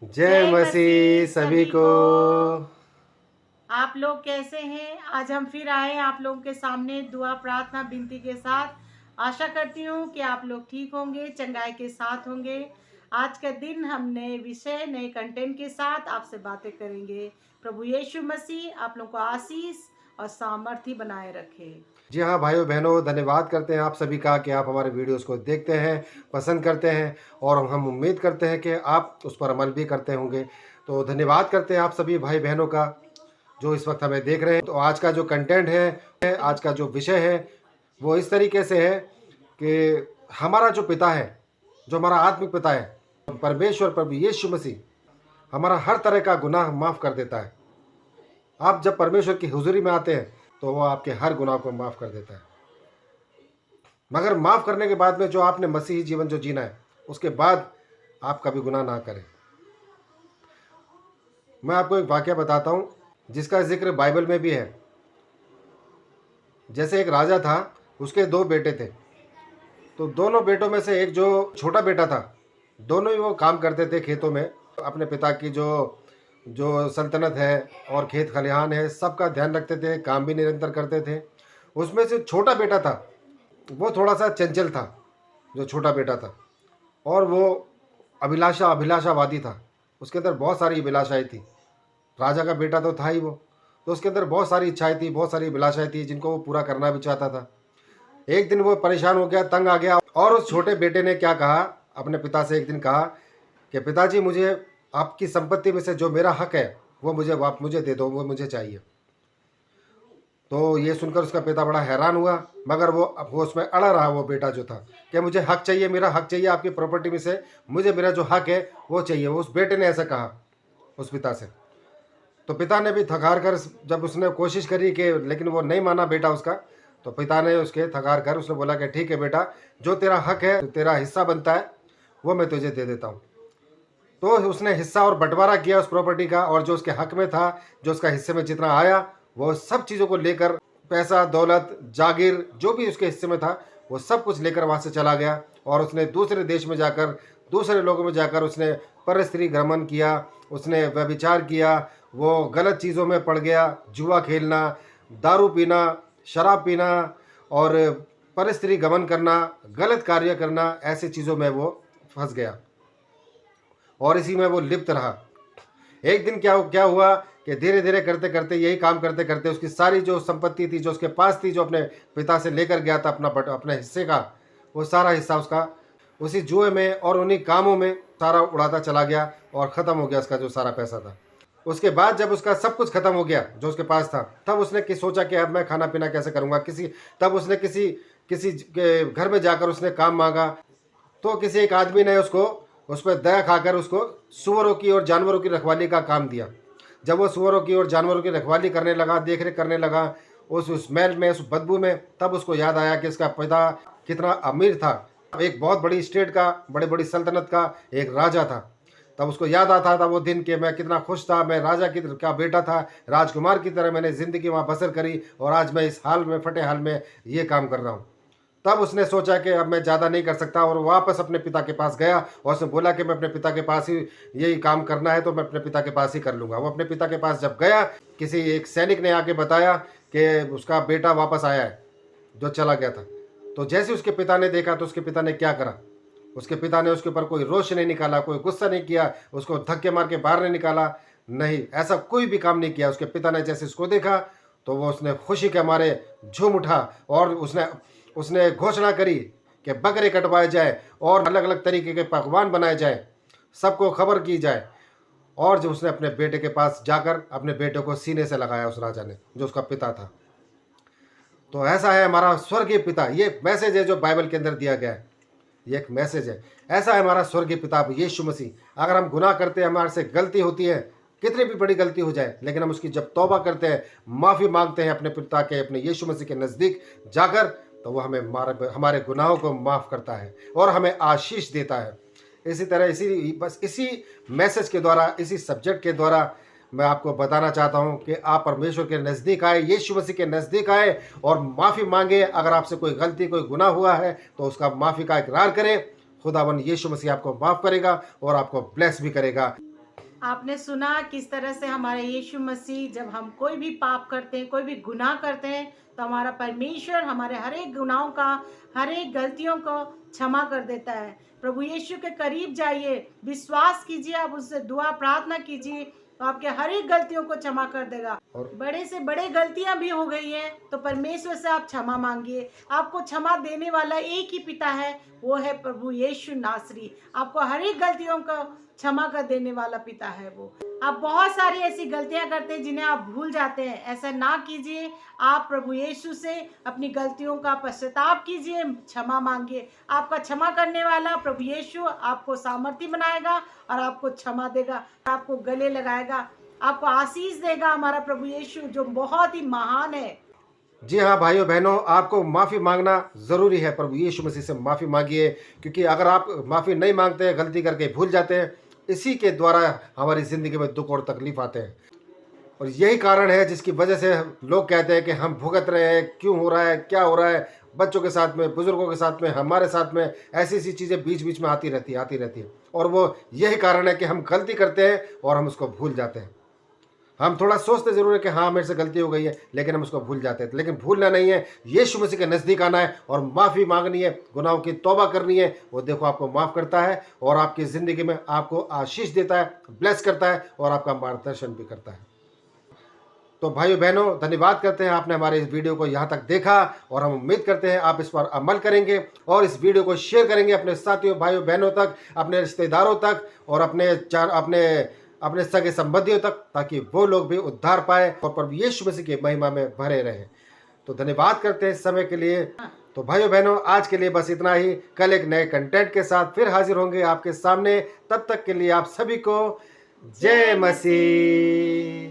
जय जय मसीह मसीह सभी सभी को। को। आप लोग कैसे हैं? आज हम फिर आए हैं आप लोगों के सामने दुआ प्रार्थना विनती के साथ। आशा करती हूँ कि आप लोग ठीक होंगे, चंगाई के साथ होंगे। आज का दिन हम नए विषय, नए कंटेंट के साथ आपसे बातें करेंगे। प्रभु यीशु मसीह आप लोगों को आशीष और सामर्थ्य बनाए रखे। जी हाँ भाइयों बहनों, धन्यवाद करते हैं आप सभी का कि आप हमारे वीडियोस को देखते हैं, पसंद करते हैं और हम उम्मीद करते हैं कि आप उस पर अमल भी करते होंगे। तो धन्यवाद करते हैं आप सभी भाई बहनों का जो इस वक्त हमें देख रहे हैं। तो आज का जो कंटेंट है, आज का जो विषय है वो इस तरीके से है कि हमारा जो पिता है, जो हमारा आत्मिक पिता है, परमेश्वर प्रभु यीशु मसीह हमारा हर तरह का गुनाह माफ़ कर देता है। आप जब परमेश्वर की हुजूरी में आते हैं तो वो आपके हर गुनाह को माफ़ कर देता है। मगर माफ़ करने के बाद में जो आपने मसीही जीवन जो जीना है, उसके बाद आप कभी गुनाह ना करें। मैं आपको एक वाक़या बताता हूँ जिसका ज़िक्र बाइबल में भी है। जैसे एक राजा था, उसके 2 बेटे थे। तो दोनों बेटों में से एक जो छोटा बेटा था, दोनों ही वो काम करते थे खेतों में। अपने पिता की जो जो सल्तनत है और खेत खलिहान है, सबका ध्यान रखते थे, काम भी निरंतर करते थे। उसमें से छोटा बेटा था, वो थोड़ा-सा चंचल था, जो छोटा बेटा था, और वो अभिलाषावादी था। उसके अंदर बहुत सारी अभिलाषाएँ थी। राजा का बेटा तो था ही वो, तो उसके अंदर बहुत सारी इच्छाएँ थी, बहुत सारी अभिलाषाएँ थी जिनको वो पूरा करना भी चाहता था। एक दिन वो परेशान हो गया, तंग आ गया और उस छोटे बेटे ने क्या कहा, अपने पिता से एक दिन कहा कि पिताजी, मुझे आपकी संपत्ति में से जो मेरा हक है वो आप मुझे दे दो, वो मुझे चाहिए। तो ये सुनकर उसका पिता बड़ा हैरान हुआ, मगर वो उसमें अड़ा रहा, वो बेटा जो था, कि मुझे हक चाहिए, मेरा हक चाहिए, आपकी प्रॉपर्टी में से मुझे मेरा जो हक है वो चाहिए। उस बेटे ने ऐसा कहा उस पिता से। तो पिता ने भी थकार कर, जब उसने कोशिश करी कि, लेकिन वो नहीं माना बेटा उसका, तो पिता ने उसके थकार कर उसने बोला कि ठीक है बेटा, जो तेरा हक है, तेरा हिस्सा बनता है, वो मैं तुझे दे देता हूँ। तो उसने हिस्सा और बंटवारा किया उस प्रॉपर्टी का, और जो उसके हक में था, जो उसका हिस्से में जितना आया, वो सब चीज़ों को लेकर, पैसा, दौलत, जागीर, जो भी उसके हिस्से में था, वो सब कुछ लेकर वहाँ से चला गया। और उसने दूसरे देश में जाकर, दूसरे लोगों में जाकर उसने परस्त्री भ्रमण किया, उसने व्यभिचार किया, वो गलत चीज़ों में पड़ गया, जुआ खेलना, दारू पीना, शराब पीना और परस्त्री गमन करना, गलत कार्य करना, ऐसी चीज़ों में वो फंस गया और इसी में वो लिप्त रहा। एक दिन क्या क्या हुआ कि धीरे धीरे करते करते, यही काम करते करते, उसकी सारी जो संपत्ति थी, जो उसके पास थी, जो अपने पिता से लेकर गया था अपने हिस्से का, वो सारा हिस्सा उसका उसी जुए में और उन्हीं कामों में सारा उड़ाता चला गया और ख़त्म हो गया उसका जो सारा पैसा था। उसके बाद जब उसका सब कुछ खत्म हो गया जो उसके पास था, तब उसने सोचा कि अब मैं खाना पीना कैसे करूंगा। तब उसने किसी किसी के घर में जाकर उसने काम मांगा। तो किसी एक आदमी ने उसको, उस पर दया खाकर उसको सूअरों की और जानवरों की रखवाली का काम दिया। जब वो सूअरों की और जानवरों की रखवाली करने लगा, देख रेख करने लगा उस स्मेल में, उस बदबू में, तब उसको याद आया कि इसका पिता कितना अमीर था, एक बहुत बड़ी स्टेट का, बड़ी बड़ी सल्तनत का एक राजा था। तब उसको याद आता था वो दिन कि मैं कितना खुश था, मैं राजा की का बेटा था, राजकुमार की तरह मैंने ज़िंदगी वहाँ बसर करी, और आज मैं इस हाल में, फटे हाल में ये काम कर रहा हूँ। तब उसने सोचा कि अब मैं ज़्यादा नहीं कर सकता, और वापस अपने पिता के पास गया और उसने बोला कि मैं अपने पिता के पास ही, यही काम करना है तो मैं अपने पिता के पास ही कर लूँगा। वो अपने पिता के पास जब गया, किसी एक सैनिक ने आके बताया कि उसका बेटा वापस आया है जो चला गया था। तो जैसे उसके पिता ने देखा, तो उसके पिता ने क्या करा, उसके पिता ने उसके ऊपर कोई रोष नहीं निकाला, कोई गुस्सा नहीं किया, उसको धक्के मार के बाहर नहीं निकाला, नहीं, ऐसा कोई भी काम नहीं किया। उसके पिता ने जैसे उसको देखा तो वो उसने खुशी के मारे झूम उठा और उसने उसने घोषणा करी कि बकरे कटवाए जाए और अलग अलग तरीके के पकवान बनाए जाए, सबको खबर की जाए। और जो उसने अपने बेटे के पास जाकर अपने बेटे को सीने से लगाया उस राजा ने, जो उसका पिता था। तो ऐसा है हमारा स्वर्गीय पिता। ये मैसेज है जो बाइबल के अंदर दिया गया है, ये एक मैसेज है। ऐसा है हमारा स्वर्गीय पिता यीशु मसीह। अगर हम गुनाह करते हैं, हमारे से गलती होती है, कितनी भी बड़ी गलती हो जाए, लेकिन हम उसकी जब तौबा करते हैं, माफ़ी मांगते हैं अपने पिता के, अपने यीशु मसीह के नज़दीक जाकर, तो वो हमें हमारे गुनाहों को माफ़ करता है और हमें आशीष देता है। इसी तरह इसी मैसेज के द्वारा, इसी सब्जेक्ट के द्वारा मैं आपको बताना चाहता हूं कि आप परमेश्वर के नज़दीक आए, यीशु मसीह के नज़दीक आए और माफ़ी मांगे। अगर आपसे कोई गलती, कोई गुनाह हुआ है तो उसका माफ़ी का इकरार करें। खुदावन यीशु मसीह आपको माफ़ करेगा और आपको ब्लेस भी करेगा। आपने सुना किस तरह से हमारा यीशु मसीह, जब हम कोई भी पाप करते हैं, कोई भी गुनाह करते हैं, तो हमारा परमेश्वर हमारे हर एक गुनाहों का, हर एक गलतियों को क्षमा कर देता है। प्रभु यीशु के करीब जाइए, विश्वास कीजिए, आप उससे दुआ प्रार्थना कीजिए, तो आपके हर एक गलतियों को क्षमा कर देगा। और बड़े से बड़े गलतियां भी हो गई हैं तो परमेश्वर से आप क्षमा मांगिए। आपको क्षमा देने वाला एक ही पिता है, वो है प्रभु यीशु नासरी। आपको हर एक गलतियों को क्षमा कर देने वाला पिता है वो। आप बहुत सारी ऐसी गलतियां करते हैं जिन्हें आप भूल जाते हैं, ऐसा ना कीजिए। आप प्रभु यीशु से अपनी गलतियों का पश्चाताप कीजिए, क्षमा मांगिए। आपका क्षमा करने वाला प्रभु यीशु आपको सामर्थ्य बनाएगा और आपको क्षमा देगा, आपको गले लगाएगा, आपको आशीष देगा। हमारा प्रभु यीशु जो बहुत ही महान है। जी हाँ भाइयों बहनों, आपको माफ़ी मांगना ज़रूरी है। प्रभु यीशु मसीह से माफ़ी मांगिए, क्योंकि अगर आप माफ़ी नहीं मांगते हैं, गलती करके भूल जाते हैं, इसी के द्वारा हमारी ज़िंदगी में दुख और तकलीफ आते हैं। और यही कारण है जिसकी वजह से लोग कहते हैं कि हम भुगत रहे हैं, क्यों हो रहा है, क्या हो रहा है। बच्चों के साथ में, बुज़ुर्गों के साथ में, हमारे साथ में ऐसी ऐसी चीज़ें बीच बीच में आती रहती है। और वो यही कारण है कि हम गलती करते हैं और हम उसको भूल जाते हैं। हम थोड़ा सोचते ज़रूर है कि हाँ मेरे से गलती हो गई है, लेकिन हम उसको भूल जाते हैं। लेकिन भूलना नहीं है, यीशु मसीह के नज़दीक आना है और माफ़ी मांगनी है, गुनाहों की तौबा करनी है। वो देखो आपको माफ़ करता है और आपकी ज़िंदगी में आपको आशीष देता है, ब्लेस करता है और आपका मार्गदर्शन भी करता है। तो भाइयों बहनों, धन्यवाद करते हैं आपने हमारे इस वीडियो को यहाँ तक देखा, और हम उम्मीद करते हैं आप इस पर अमल करेंगे और इस वीडियो को शेयर करेंगे अपने साथियों, भाइयों बहनों तक, अपने रिश्तेदारों तक और अपने सगे संबंधियों तक, ताकि वो लोग भी उद्धार पाए और प्रभु यीशु मसीह की महिमा में भरे रहें। तो धन्यवाद करते हैं इस समय के लिए। तो भाइयों बहनों, आज के लिए बस इतना ही। कल एक नए कंटेंट के साथ फिर हाजिर होंगे आपके सामने। तब तक के लिए आप सभी को जय मसीह।